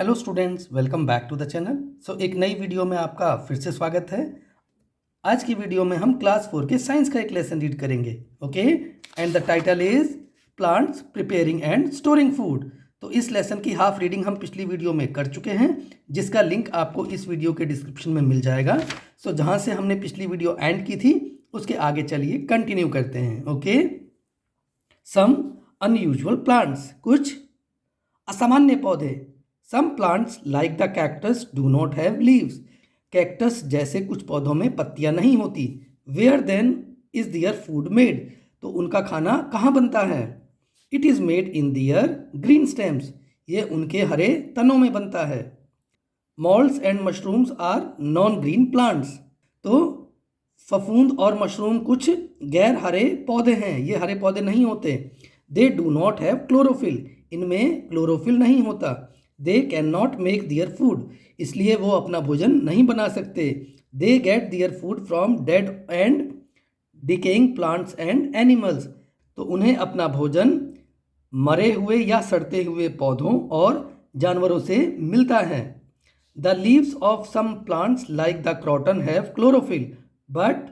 Hello students, welcome back to the channel. एक नई video में आपका फिर से स्वागत है। आज की वीडियो में हम क्लास 4 के साइंस का एक लेसन रीड करेंगे। Okay, and the title is plants preparing and storing food. तो इस लेसन की हाफ रीडिंग हम पिछली वीडियो में कर चुके हैं, जिसका लिंक आपको इस वीडियो के डिस्क्रिप्शन में मिल जाएगा। जहाँ से हमने पिछली वीडियो एंड की थी उसके आगे चलिए कंटिन्यू करते हैं। ओके, सम अनयूजुअल प्लांट्स, कुछ असामान्य पौधे। Some plants like the cactus do not have leaves. Cactus जैसे कुछ पौधों में पत्तियां नहीं होती। Where then is their food made, तो उनका खाना कहाँ बनता है? It is made in their green stems, ये उनके हरे तनों में बनता है। Moulds and mushrooms are non green plants, तो फफूंद और मशरूम कुछ गैर हरे पौधे हैं, ये हरे पौधे नहीं होते। They do not have chlorophyll, इनमें क्लोरोफिल नहीं होता। They can not make their food, इसलिए वो अपना भोजन नहीं बना सकते। They get their food from dead and decaying plants and animals, तो उन्हें अपना भोजन मरे हुए या सड़ते हुए पौधों और जानवरों से मिलता है। The leaves of some plants like the croton have chlorophyll but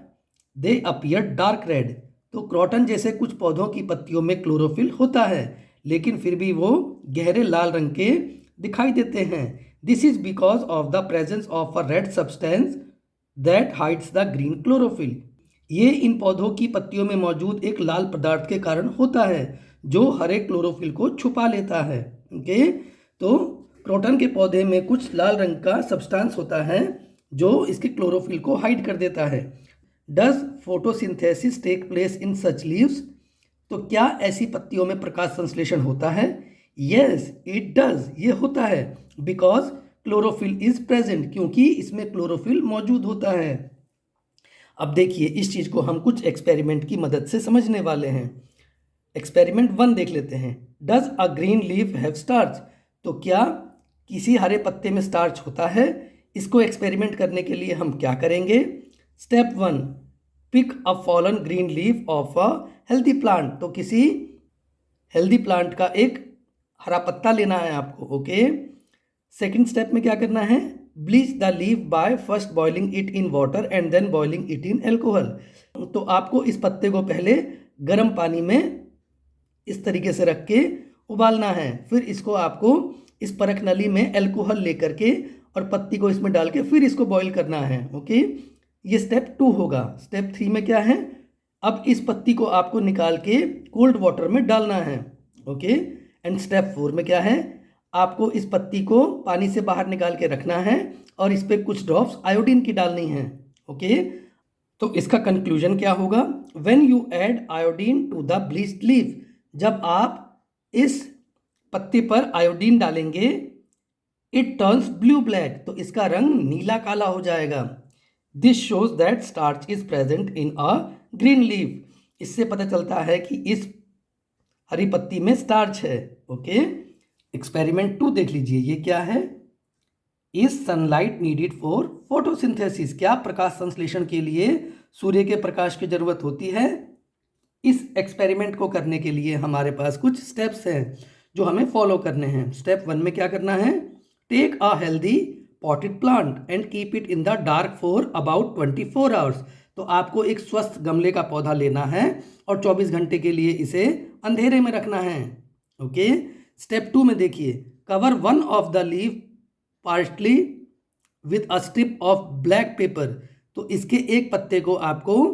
they appear dark red, तो क्रॉटन जैसे कुछ पौधों की पत्तियों में क्लोरोफिल होता है, लेकिन फिर भी वो गहरे लाल रंग के दिखाई देते हैं। This is because of the presence of a red substance that hides the green chlorophyll, ये इन पौधों की पत्तियों में मौजूद एक लाल पदार्थ के कारण होता है जो हरे क्लोरोफिल को छुपा लेता है। ओके, तो क्रोटन के पौधे में कुछ लाल रंग का सब्सटेंस होता है जो इसके क्लोरोफिल को हाइड कर देता है। Does photosynthesis take place in such leaves, तो क्या ऐसी पत्तियों में प्रकाश संश्लेषण होता है? यस इट डज, ये होता है। बिकॉज क्लोरोफिल इज प्रेजेंट, क्योंकि इसमें क्लोरोफिल मौजूद होता है। अब देखिए, इस चीज़ को हम कुछ एक्सपेरिमेंट की मदद से समझने वाले हैं। एक्सपेरिमेंट 1 देख लेते हैं। Does a green leaf have starch, तो क्या किसी हरे पत्ते में स्टार्च होता है? इसको एक्सपेरिमेंट करने के लिए हम क्या करेंगे? Step 1, pick a fallen green leaf of a healthy plant, तो किसी हेल्दी प्लांट का एक हरा पत्ता लेना है आपको। ओके, सेकंड स्टेप में क्या करना है? Bleach the leaf by first boiling it in water and then boiling it in alcohol, तो आपको इस पत्ते को पहले गर्म पानी में इस तरीके से रख के उबालना है, फिर इसको आपको इस परख नली में एल्कोहल लेकर के और पत्ती को इसमें डाल के फिर इसको बॉईल करना है। ओके, ये स्टेप 2 होगा। स्टेप 3 में क्या है? अब इस पत्ती को आपको निकाल के कोल्ड वाटर में डालना है। ओके, एंड स्टेप 4 में क्या है? आपको इस पत्ती को पानी से बाहर निकाल के रखना है और इस पर कुछ ड्रॉप्स आयोडीन की डालनी है। ओके, तो इसका कंक्लूजन क्या होगा? When you add iodine to the bleached leaf, जब आप इस पत्ती पर आयोडीन डालेंगे, इट टर्न्स ब्लू ब्लैक, तो इसका रंग नीला काला हो जाएगा। This shows that starch is present in a green leaf, इससे पता चलता है कि इस हरी पत्ती में स्टार्च है। ओके, एक्सपेरिमेंट 2 देख लीजिए, ये क्या है? Is sunlight needed for photosynthesis, क्या प्रकाश संश्लेषण के लिए सूर्य के प्रकाश की जरूरत होती है? इस एक्सपेरिमेंट को करने के लिए हमारे पास कुछ स्टेप्स हैं जो हमें फॉलो करने हैं। स्टेप 1 में क्या करना है? Take a healthy potted plant and keep it in the dark for about 24 hours, तो आपको एक स्वस्थ गमले का पौधा लेना है और 24 घंटे के लिए इसे अंधेरे में रखना है। ओके, स्टेप 2 में देखिए, cover one of the leaf partly with a strip of black pepper, तो इसके एक पत्ते को आपको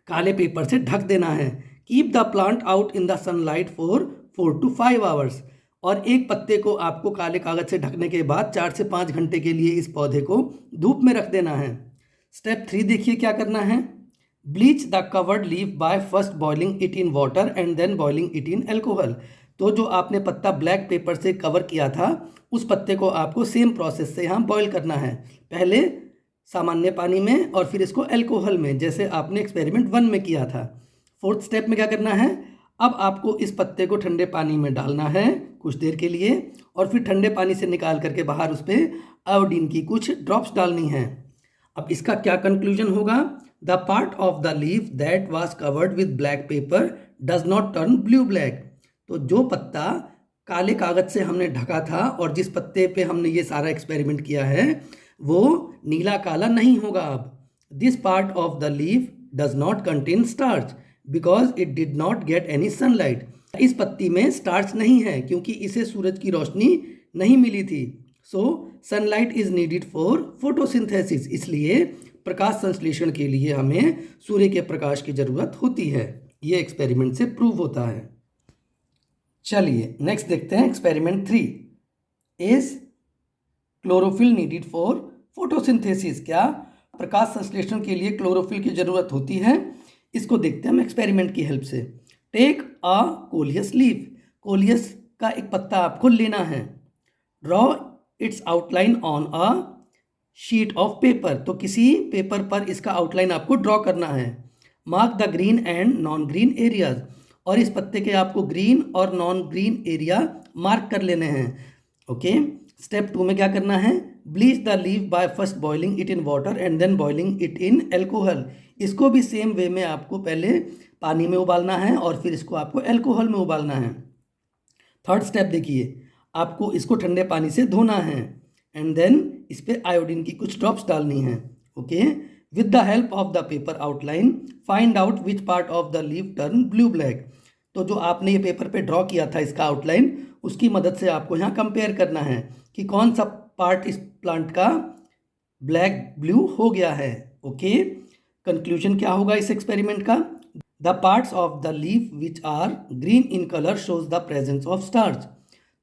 काले पेपर से ढक देना है। Keep the plant out in the sunlight for 4 to 5 hours, और एक पत्ते को आपको काले कागज से ढकने के बाद 4 से 5 घंटे के लिए इस पौधे को धूप में रख देना है। स्टेप 3 देखिए क्या करना है? Bleach the covered leaf by first boiling it in water and then boiling it in alcohol, तो जो आपने पत्ता ब्लैक पेपर से कवर किया था उस पत्ते को आपको सेम प्रोसेस से यहाँ बॉईल करना है, पहले सामान्य पानी में और फिर इसको एल्कोहल में, जैसे आपने एक्सपेरिमेंट 1 में किया था। फोर्थ स्टेप में क्या करना है? अब आपको इस पत्ते को ठंडे पानी में डालना है कुछ देर के लिए और फिर ठंडे पानी से निकाल करके बाहर उस पर आयोडीन की कुछ ड्रॉप्स डालनी है। अब इसका क्या कंक्लूजन होगा? The part of the leaf that was covered with black pepper does not turn blue black, तो जो पत्ता काले कागज से हमने ढका था और जिस पत्ते पे हमने ये सारा एक्सपेरिमेंट किया है वो नीला काला नहीं होगा अब। This part of the leaf does not contain starch because it did not get any sunlight. इस पत्ती में स्टार्च नहीं है क्योंकि इसे सूरज की रोशनी नहीं मिली थी। So sunlight is needed for photosynthesis, इसलिए प्रकाश संश्लेषण के लिए हमें सूर्य के प्रकाश की जरूरत होती है। ये एक्सपेरिमेंट से प्रूव होता है। चलिए नेक्स्ट देखते हैं experiment 3। Is chlorophyll needed for photosynthesis, क्या प्रकाश संश्लेषण के लिए क्लोरोफिल की जरूरत होती है? इसको देखते हैं हम एक्सपेरिमेंट की हेल्प से। Take a coleus leaf, coleus का एक पत्ता आपको लेना है। Draw its outline on a sheet of paper, तो किसी पेपर पर इसका आउटलाइन आपको ड्रॉ करना है। Mark the green and non green areas, और इस पत्ते के आपको ग्रीन और नॉन ग्रीन एरिया मार्क कर लेने हैं। ओके, स्टेप 2 में क्या करना है? Bleach the leaf by first boiling it in water and then boiling it in alcohol. इसको भी सेम वे में आपको पहले पानी में उबालना है और फिर इसको आपको एल्कोहल में उबालना है। थर्ड स्टेप देखिए, आपको इसको ठंडे पानी से धोना है एंड देन इस पर आयोडीन की कुछ ड्रॉप्स डालनी है। Okay, with the help of the paper outline find out which part of the leaf turn blue black. तो जो आपने ये पेपर पे ड्रॉ किया था इसका आउटलाइन, उसकी मदद से आपको यहाँ कंपेयर करना है कि कौन सा पार्ट इस प्लांट का ब्लैक ब्लू हो गया है। ओके, कंक्लूजन क्या होगा इस एक्सपेरिमेंट का? The parts of the leaf which are green in colour shows the presence of starch.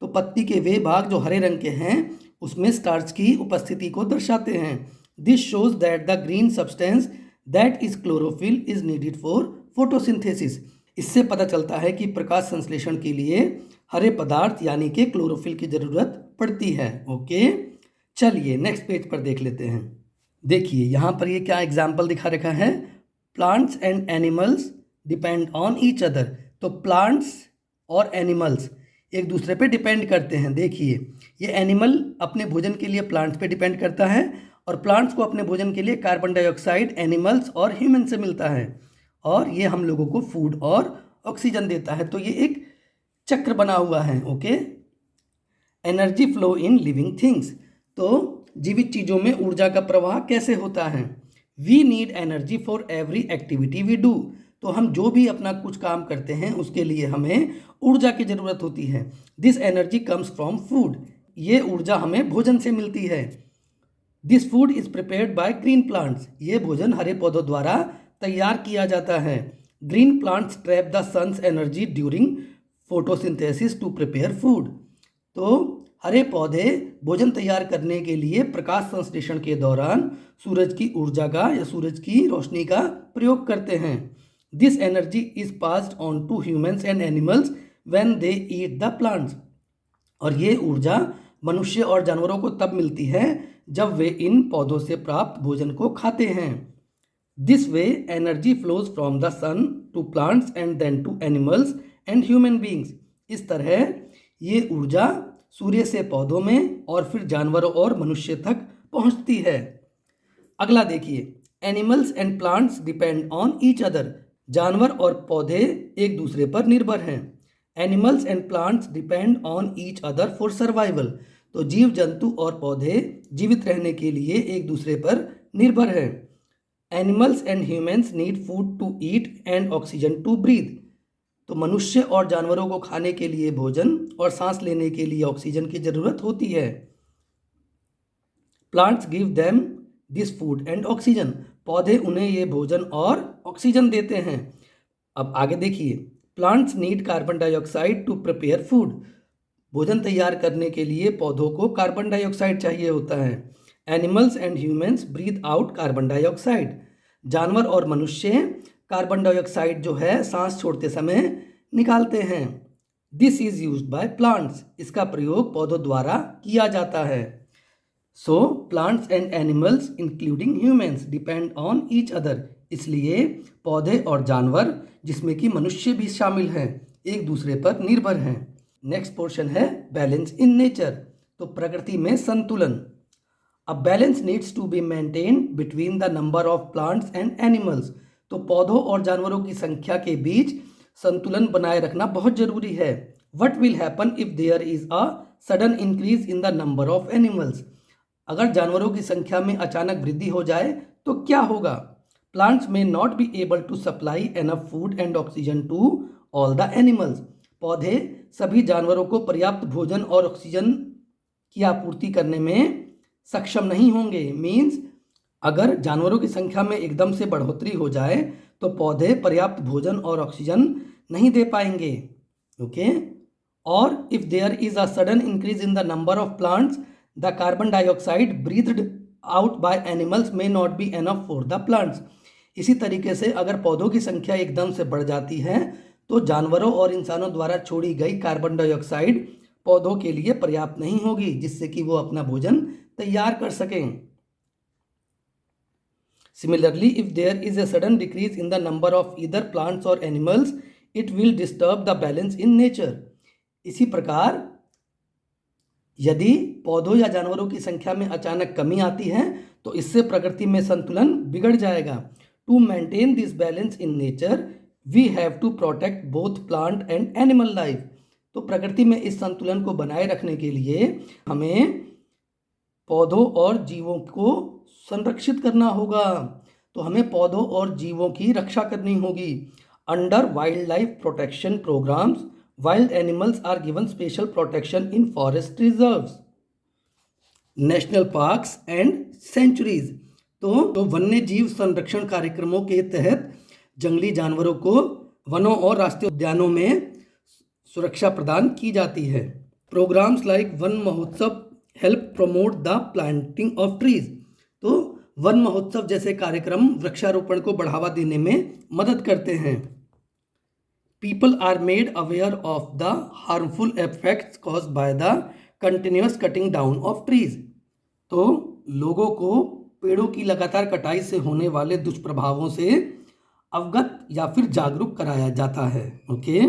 तो पत्ती के वे भाग जो हरे रंग के हैं उसमें स्टार्च की उपस्थिति को दर्शाते हैं। This shows that the green substance that is chlorophyll is needed for photosynthesis. इससे पता चलता है कि प्रकाश संश्लेषण के लिए हरे पदार्थ यानी कि क्लोरोफिल की जरूरत पड़ती है। ओके, चलिए नेक्स्ट पेज पर देख लेते हैं। देखिए यहाँ पर ये क्या एग्जाम्पल दिखा रखा है, plants and animals depend on each other. तो प्लांट्स और एनिमल्स एक दूसरे पे डिपेंड करते हैं। देखिए ये एनिमल अपने भोजन के लिए प्लांट्स पे डिपेंड करता है और प्लांट्स को अपने भोजन के लिए कार्बन डाइऑक्साइड एनिमल्स और ह्यूमन से मिलता है और ये हम लोगों को फूड और ऑक्सीजन देता है। तो ये एक चक्र बना हुआ है। Okay, energy flow in living things, तो जीवित चीज़ों में ऊर्जा का प्रवाह कैसे होता है? We need energy for every activity we do. तो हम जो भी अपना कुछ काम करते हैं उसके लिए हमें ऊर्जा की ज़रूरत होती है। This energy comes from food, ये ऊर्जा हमें भोजन से मिलती है। This food is prepared by green plants, ये भोजन हरे पौधों द्वारा तैयार किया जाता है। Green plants trap the sun's energy during photosynthesis to prepare food. तो हरे पौधे भोजन तैयार करने के लिए प्रकाश संश्लेषण के दौरान सूरज की ऊर्जा का या सूरज की रोशनी का प्रयोग करते हैं। This energy is passed on to humans and animals when they eat the plants, और ये ऊर्जा मनुष्य और जानवरों को तब मिलती है जब वे इन पौधों से प्राप्त भोजन को खाते हैं। This way energy flows from the sun to plants and then to animals and human beings. इस तरह ये ऊर्जा सूर्य से पौधों में और फिर जानवरों और मनुष्य तक पहुंचती है। अगला देखिए, animals and plants depend on each other. जानवर और पौधे एक दूसरे पर निर्भर हैं। Animals and plants depend on each other for survival. तो जीव जंतु और पौधे जीवित रहने के लिए एक दूसरे पर निर्भर हैं। Animals and humans need food to eat and oxygen to breathe. तो मनुष्य और जानवरों को खाने के लिए भोजन और सांस लेने के लिए ऑक्सीजन की जरूरत होती है। Plants give them this food and oxygen, पौधे उन्हें ये भोजन और ऑक्सीजन देते हैं। अब आगे देखिए, plants need carbon dioxide to prepare food. भोजन तैयार करने के लिए पौधों को कार्बन डाइऑक्साइड चाहिए होता है। Animals and humans breathe out carbon dioxide. जानवर और मनुष्य कार्बन डाइऑक्साइड जो है सांस छोड़ते समय निकालते हैं। This is used by plants, इसका प्रयोग पौधों द्वारा किया जाता है। So plants and animals including humans depend on each other, इसलिए पौधे और जानवर जिसमें कि मनुष्य भी शामिल हैं एक दूसरे पर निर्भर हैं। नेक्स्ट पोर्शन है बैलेंस इन नेचर, तो प्रकृति में संतुलन। A balance needs to be maintained between the number of plants and animals. तो पौधों और जानवरों की संख्या के बीच संतुलन बनाए रखना बहुत जरूरी है। What will happen if there is a sudden increase in the number of animals. अगर जानवरों की संख्या में अचानक वृद्धि हो जाए तो क्या होगा? Plants may not be able to supply enough food and oxygen to all the animals. पौधे सभी जानवरों को पर्याप्त भोजन और ऑक्सीजन की आपूर्ति करने में सक्षम नहीं होंगे। मीन्स अगर जानवरों की संख्या में एकदम से बढ़ोतरी हो जाए तो पौधे पर्याप्त भोजन और ऑक्सीजन नहीं दे पाएंगे। ओके, और if there is a sudden increase in the number of plants the carbon dioxide breathed out by animals may not be enough for the plants. इसी तरीके से अगर पौधों की संख्या एकदम से बढ़ जाती है तो जानवरों और इंसानों द्वारा छोड़ी गई कार्बन डाइऑक्साइड पौधों के लिए पर्याप्त नहीं होगी, जिससे कि वो अपना भोजन तैयार कर सकें। Similarly, if there is a sudden decrease in the number of either plants or animals, it will disturb the balance in nature. इसी प्रकार यदि पौधों या जानवरों की संख्या में अचानक कमी आती है तो इससे प्रकृति में संतुलन बिगड़ जाएगा। To maintain this balance in nature we have to protect both plant and animal life. तो प्रकृति में इस संतुलन को बनाए रखने के लिए हमें पौधों और जीवों को संरक्षित करना होगा। तो हमें पौधों और जीवों की रक्षा करनी होगी। Under wildlife protection programs wild animals are given special protection in forest reserves, national parks and sanctuaries. तो वन्य जीव संरक्षण कार्यक्रमों के तहत जंगली जानवरों को वनों और राष्ट्रीय उद्यानों में सुरक्षा प्रदान की जाती है। प्रोग्राम्स लाइक वन महोत्सव help promote the planting of trees. तो वन महोत्सव जैसे कार्यक्रम वृक्षारोपण को बढ़ावा देने में मदद करते हैं। People are made aware of the harmful effects caused by the continuous cutting down of trees. तो लोगों को पेड़ों की लगातार कटाई से होने वाले दुष्प्रभावों से अवगत या फिर जागरूक कराया जाता है। Okay,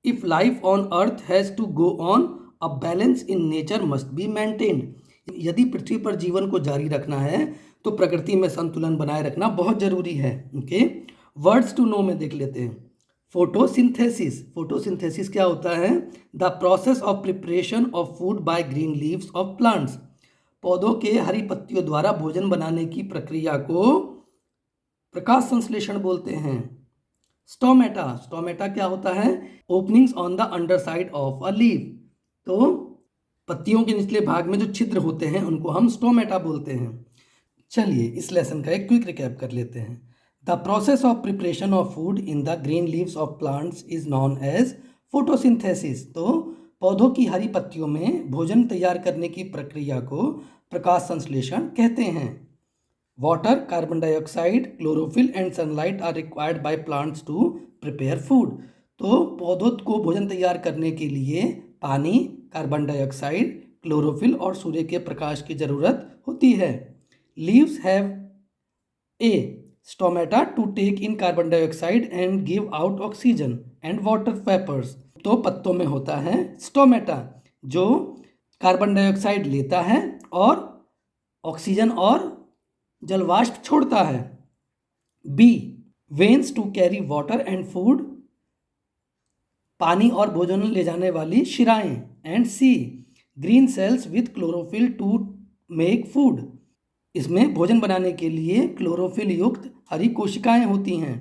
if life on earth has to go on a balance in nature must be maintained. यदि पृथ्वी पर जीवन को जारी रखना है तो प्रकृति में संतुलन बनाए रखना बहुत जरूरी है। ओके, वर्ड्स टू नो में देख लेते हैं। फोटोसिंथेसिस। फोटोसिंथेसिस क्या होता है? The process of preparation of food by green leaves of plants. पौधों के हरी पत्तियों द्वारा भोजन बनाने की प्रक्रिया को प्रकाश संश्लेषण बोलते हैं। स्टोमेटा। स्टोमेटा क्या होता है? Openings on the under side of a leaf. तो पत्तियों के निचले भाग में जो छिद्र होते हैं उनको हम स्टोमेटा बोलते हैं। चलिए इस लेसन का एक क्विक रिकैप कर लेते हैं। The process of preparation of food in the green leaves of plants is known as photosynthesis. तो पौधों की हरी पत्तियों में भोजन तैयार करने की प्रक्रिया को प्रकाश संश्लेषण कहते हैं। Water, carbon dioxide, chlorophyll and sunlight are required by plants to prepare food. तो पौधों को भोजन तैयार करने के लिए पानी, कार्बन डाइऑक्साइड, क्लोरोफिल और सूर्य के प्रकाश की जरूरत होती है। Leaves have a stomata to take in carbon dioxide and give out oxygen and water vapours. तो पत्तों में होता है स्टोमेटा जो कार्बन डाइऑक्साइड लेता है और ऑक्सीजन और जलवाष्प छोड़ता है। B veins to carry water and food, पानी और भोजन ले जाने वाली शिराएं। And C green cells with chlorophyll to make food. इसमें भोजन बनाने के लिए क्लोरोफिल युक्त हरी कोशिकाएं होती हैं।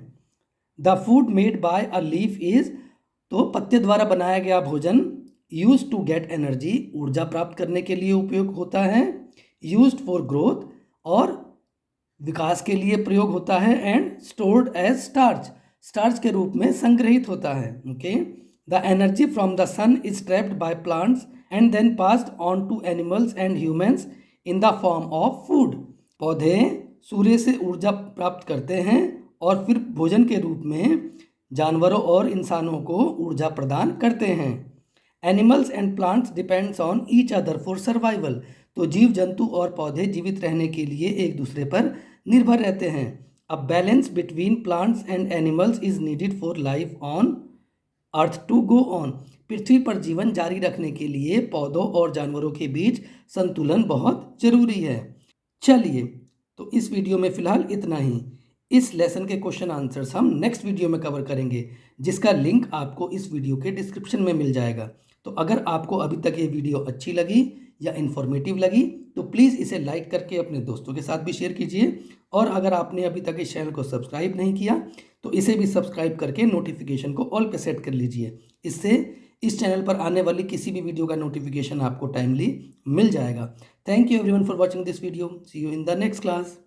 The food made by a leaf is, तो पत्ते द्वारा बनाया गया भोजन यूज टू गेट एनर्जी, ऊर्जा प्राप्त करने के लिए उपयोग होता है। यूज्ड फॉर ग्रोथ, और विकास के लिए प्रयोग होता है। And stored as starch, starch के रूप में संग्रहित होता है। Okay, the energy from the sun is trapped by plants and then passed on to animals and humans in the form of food. पौधे सूर्य से ऊर्जा प्राप्त करते हैं और फिर भोजन के रूप में जानवरों और इंसानों को ऊर्जा प्रदान करते हैं। Animals and plants depends on each other for survival. तो जीव जंतु और पौधे जीवित रहने के लिए एक दूसरे पर निर्भर रहते हैं। A balance between plants and animals is needed for life on earth to go on. पृथ्वी पर जीवन जारी रखने के लिए पौधों और जानवरों के बीच संतुलन बहुत जरूरी है। चलिए तो इस वीडियो में फ़िलहाल इतना ही। इस लेसन के क्वेश्चन आंसर्स हम नेक्स्ट वीडियो में कवर करेंगे, जिसका लिंक आपको इस वीडियो के डिस्क्रिप्शन में मिल जाएगा। तो अगर आपको अभी तक ये वीडियो अच्छी लगी या इन्फॉर्मेटिव लगी तो प्लीज़ इसे लाइक करके अपने दोस्तों के साथ भी शेयर कीजिए, और अगर आपने अभी तक इस चैनल को सब्सक्राइब नहीं किया तो इसे भी सब्सक्राइब करके नोटिफिकेशन को ऑल पे सेट कर लीजिए। इससे इस चैनल पर आने वाली किसी भी वीडियो का नोटिफिकेशन आपको टाइमली मिल जाएगा। Thank you everyone for watching this video. See you in the next class.